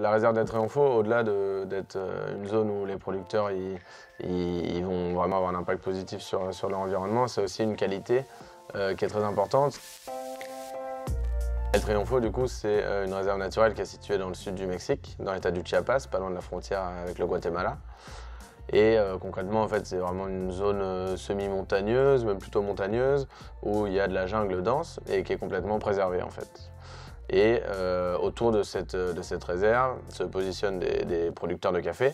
La réserve del Trionfo, au-delà d'être une zone où les producteurs ils vont vraiment avoir un impact positif sur leur environnement, c'est aussi une qualité qui est très importante. El Trionfo, du coup, c'est une réserve naturelle qui est située dans le sud du Mexique, dans l'état du Chiapas, pas loin de la frontière avec le Guatemala. Et concrètement, en fait, c'est vraiment une zone semi-montagneuse, même plutôt montagneuse, où il y a de la jungle dense et qui est complètement préservée, en fait. Et autour de cette réserve se positionnent des producteurs de café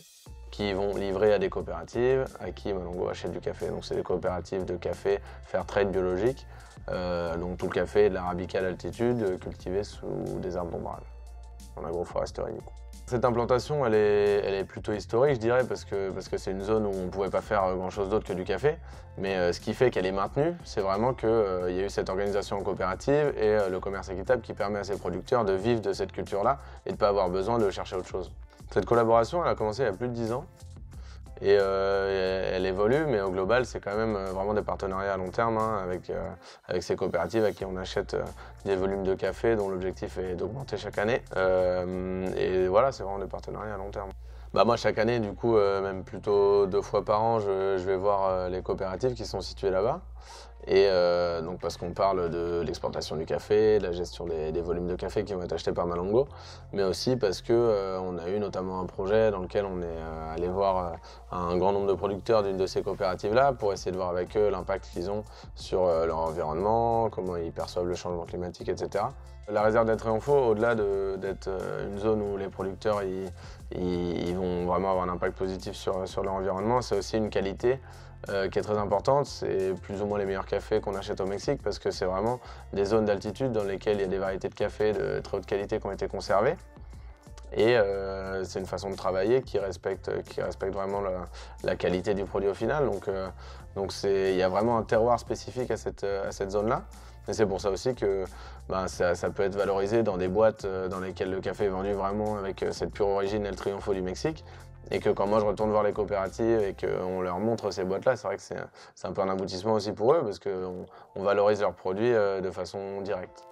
qui vont livrer à des coopératives à qui Malongo achète du café. Donc c'est des coopératives de café fair trade biologique, donc tout le café de l'arabica d'altitude cultivé sous des arbres d'ombrage, en agroforesterie du coup. Cette implantation, elle est plutôt historique, je dirais, parce que c'est une zone où on ne pouvait pas faire grand-chose d'autre que du café. Mais ce qui fait qu'elle est maintenue, c'est vraiment qu'il y a eu cette organisation en coopérative et le commerce équitable qui permet à ces producteurs de vivre de cette culture-là et de ne pas avoir besoin de chercher autre chose. Cette collaboration, elle a commencé il y a plus de 10 ans. Et elle évolue, mais au global, c'est quand même vraiment des partenariats à long terme hein, avec ces coopératives à qui on achète des volumes de café dont l'objectif est d'augmenter chaque année. Et voilà, c'est vraiment des partenariats à long terme. Bah moi, chaque année, du coup, même plutôt 2 fois par an, je vais voir les coopératives qui sont situées là-bas. Et donc parce qu'on parle de l'exportation du café, de la gestion des volumes de café qui vont être achetés par Malongo, mais aussi parce que on a eu notamment un projet dans lequel on est allé voir un grand nombre de producteurs d'une de ces coopératives-là pour essayer de voir avec eux l'impact qu'ils ont sur leur environnement, comment ils perçoivent le changement climatique, etc. La réserve del Trionfo, au-delà d'être une zone où les producteurs ils vont vraiment avoir un impact positif sur leur environnement, c'est aussi une qualité qui est très importante. C'est plus ou moins les meilleurs cafés qu'on achète au Mexique parce que c'est vraiment des zones d'altitude dans lesquelles il y a des variétés de café de très haute qualité qui ont été conservées. Et c'est une façon de travailler qui respecte vraiment la qualité du produit au final. Donc il y a vraiment un terroir spécifique à cette zone-là. Et c'est pour ça aussi que ça peut être valorisé dans des boîtes dans lesquelles le café est vendu vraiment avec cette pure origine El Trionfo du Mexique. Et que quand moi je retourne voir les coopératives et qu'on leur montre ces boîtes-là, c'est vrai que c'est un peu un aboutissement aussi pour eux parce qu'on valorise leurs produits de façon directe.